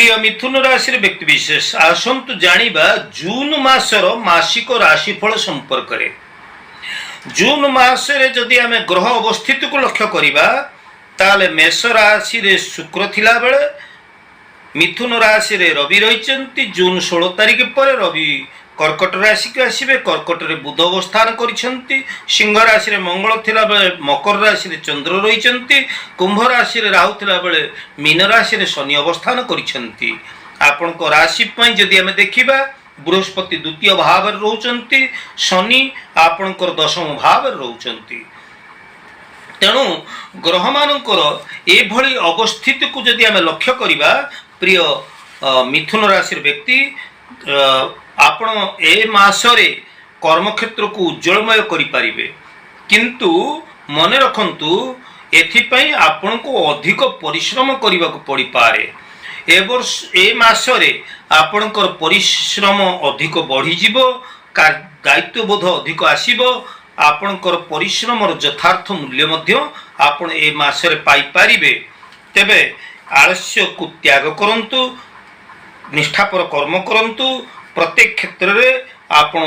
प्रिय मिथुन राशि व्यक्ति विशेष आसतु जानिबा जून मासर मासिक राशिफल संपर्क रे। जून मासरे जदि आमे ग्रह अवस्थित को लक्ष्य करिबा ताले मेष राशि रे शुक्र थिला बेले मिथुन राशि रे रवि रहिचंती। जून 16 तारिख पर रवि कर्कट राशि के आसीबे। कर्कट रे बुध अवस्थान करिसंती। सिंह राशि रे मंगल थिला बेले मकर राशि रे चंद्र रहिचंती। कुंभ राशि रे राहु थिला बेले मीन राशि रे शनि अवस्थान करिसंती। आपण को राशि पई जदि हमें देखिबा बृहस्पति द्वितीय भाव रे रहउचंती। शनि आपण को दशम भाव रे रहउचंती। तेणु ग्रह मानकर ए भली अवस्थिति को जदि हमें लक्ष्य करिबा प्रिय मिथुन राशि व्यक्ति आपण ए मासरे कर्मक्षेत्र को उज्जवलमय करि पारिबे। किंतु मन रखंतु एथिपई आपण को अधिक परिश्रम करने को पड़ी पारे। ए वर्ष ए मासरे आपणकर परिश्रम अधिक बढ़ी जीवो, दायित्व बोध अधिक आसीबो। आपणकर परिश्रम यथार्थ मूल्य मध्य आपण ए मासरे पाई पारिबे। तेबे आलस्य को त्याग करंतु, निष्ठापर कर्म करंतु। प्रत्येक क्षेत्र में आपण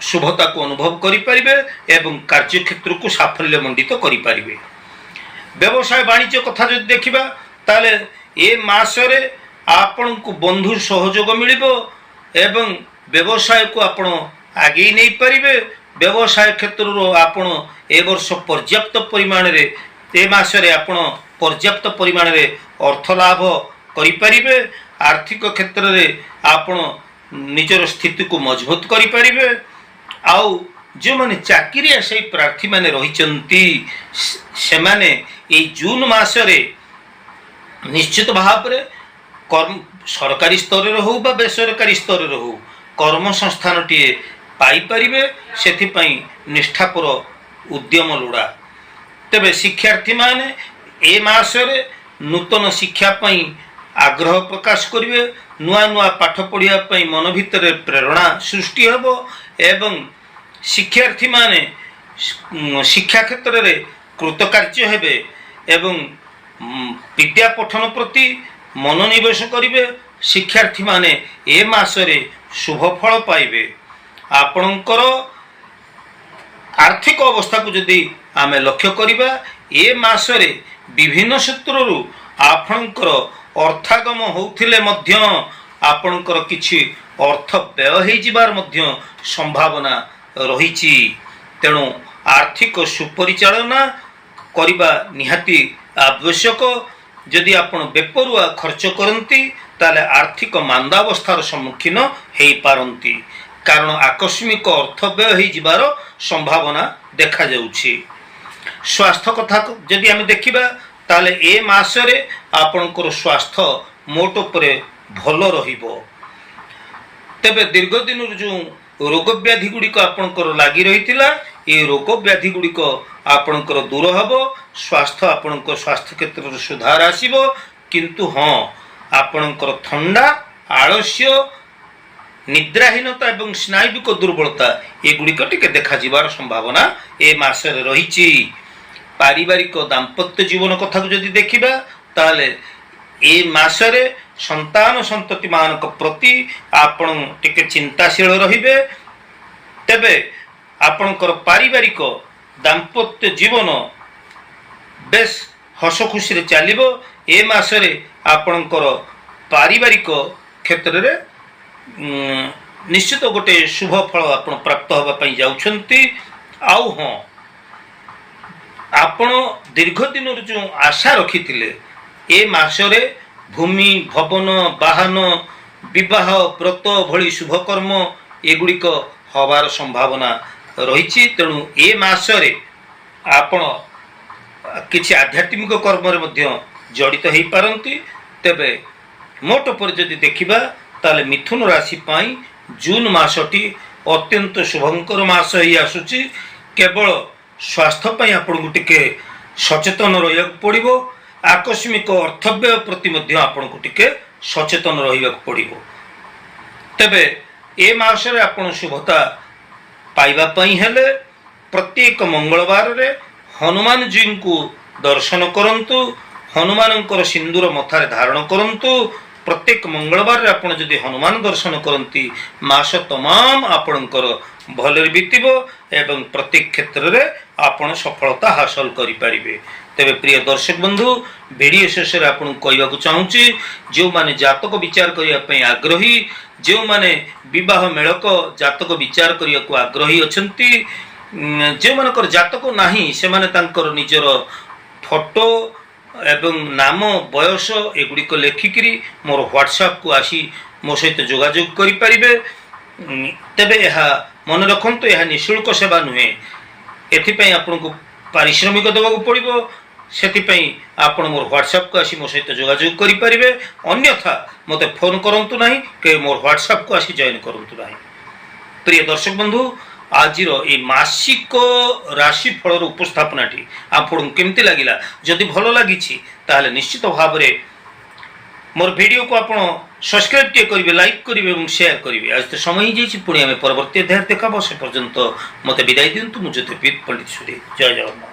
शुभता को अनुभव करि परिबे एवं कार्य क्षेत्र को साफल्य मंडित करि परिबे। व्यवसाय वाणिज्य कथा जदि देखिबा ताले ए मासरे आपण को बंधु सहयोग मिलिबो एवं व्यवसाय को आपण आगे नहीं परिबे। व्यवसाय क्षेत्र रो आपण ए वर्ष पर्याप्त परिमाण रे ए मासरे आपण पर्याप्त परिमाण रे अर्थ लाभ करि परिबे। आर्थिक क्षेत्र रे आपण निजर स्थिति को मजबूत करि परिबे। आउ जो माने चाकरी आशय प्रार्थी माने रहिचंती से माने ए जून मासरे निश्चित भाव रे कर्म सरकारी स्तर रे हो बा बेसरकारी स्तर रे हो कर्म संस्थान टिए पाई परिबे। सेथि पई निष्ठापर उद्यम लोड़ा। तबे शिक्षार्थी माने ए मासरे नूतन शिक्षा पई आग्रह प्रकाश करिवे। नुआ नुआ पाठ पढ़िया पई मन भितर प्रेरणा सृष्टि हेबो एवं शिक्षार्थी माने शिक्षा क्षेत्र रे कृतकार्य हेबे एवं विद्या पठन प्रति मनोनिवेश करिवे। शिक्षार्थी माने ए मासरे शुभ फल पाइबे। आपणकर आर्थिक अवस्था को जदि आमे लक्ष्य करिबा ए मासरे विभिन्न सूत्ररु आपणकर अर्थागम होउथिले मध्य आपणकर किछि अर्थ व्यय हे जिबार मध्य संभावना रहिछि। तेणु आर्थिक सुपरिचालना करिबा निहाती आवश्यक। जदि आपण बेपरुआ खर्च करंती ताले आर्थिक मांदावस्थार सम्मुखीन हेई पारंती। कारण आकस्मिक अर्थ व्यय हे जिबार संभावना देखा जाउछि। स्वास्थ्य कथा जदि हम देखिबा ताले ए मासरे आपणकर स्वास्थ्य मोट उपरे भल रहिबो। तेबे दीर्घ दिन जो रोग व्याधि गुड़िक आपणकर लागि रहितिला ए रोग व्याधि गुड़िक आपणकर दूर हबो। स्वास्थ्य आपणकर स्वास्थ्य क्षेत्र सुधार आसीबो। किंतु हाँ आपणकर थंडा आलस्य निद्राहीनता एवं स्नायुविक दुर्बलता ए गुड़िक टिके देखा जिबार संभावना ए मासरे रहिछि। पारिवारिक दाम्पत्य जीवन कथा को जदि देखिबा ताले ए मासरे संतान संतति मानक प्रति आपण टिके चिंताशील रहिबे। तेबे आपणकर पारिवारिक दाम्पत्य जीवन बेस हस खुशी रे चलिबो। ए मासरे आपणकर पारिवारिक क्षेत्र रे निश्चित गोटे शुभ फल आपण प्राप्त होबा पई जाउछंती। आउ हाँ आपण दीर्घ दिन जो आशा रखिथिले ए मासरे भूमि भवन वाहन विवाह व्रत भली शुभ कर्म एगुड़िक हबार संभावना रही। तेणु ए मासरे आपण किछि आध्यात्मिक कर्म रे मध्य जड़ित हो पारंती। तेबे मोट पर जदि देखिबा ताले मिथुन राशि पाई जून मासटी अत्यंत शुभंकर मास ही आसुची। केवल स्वास्थ्य पाई आपन टिके सचेतन रहिया पड़िबो। आकस्मिक अर्थव्यय प्रति मध्य आपन टिके सचेतन रहिया पड़िबो। तेबे ए मासरे आपन शुभता पाइबा पई हेले प्रत्येक मंगलवार रे हनुमान जी को दर्शन करंतु। हनुमानंकर सिंदूर मथारे धारण करंतु। प्रत्येक मंगलवार आपण जदि हनुमान दर्शन करती मास तमाम आपणकर भलरे बीतब एवं प्रत्येक क्षेत्र में आपण सफलता हासिल करें। तेरे प्रिय दर्शक बंधु वीडियो शेष में आपको कहवाक चाहूँगी जो माने जातक विचार करने आग्रही जो माने विवाह मेलक जातक विचार करने को आग्रही अच्छा जो मानकर जातक नहीं से माने तांकर निजर फोटो एवं नाम बयस एगुड़िक लेखिकी मोर व्हाट्सएप को आसी मो सहित जोगाजोग करें। तेबे यह मन रखु यह निःशुल्क सेवा नुहे एथिपाई आपन को पारिश्रमिक देवाक पड़ो से आपण मोर व्हाट्सएप को आसी मो सहित जोगाजोग करें। अन्यथा मते फोन करंतु नहीं कि मोर व्हाट्सएप को आसी जॉइन करंतु नहीं। प्रिय दर्शक बंधु आज ये मासिक राशिफल उपस्थापनाटी आपको केमती लगिला जदि भल लगी ताहले निश्चित भाव में मोर वीडियो को आप सब्सक्राइब करेंगे लाइक करेंगे और शेयर करेंगे। आज तो समय ही पुणी आम परवर्ती अध्याय देखा से पर्यंत मत विदाय दिंतु मुझे पंडित सूर्य जय जगन्नाथ।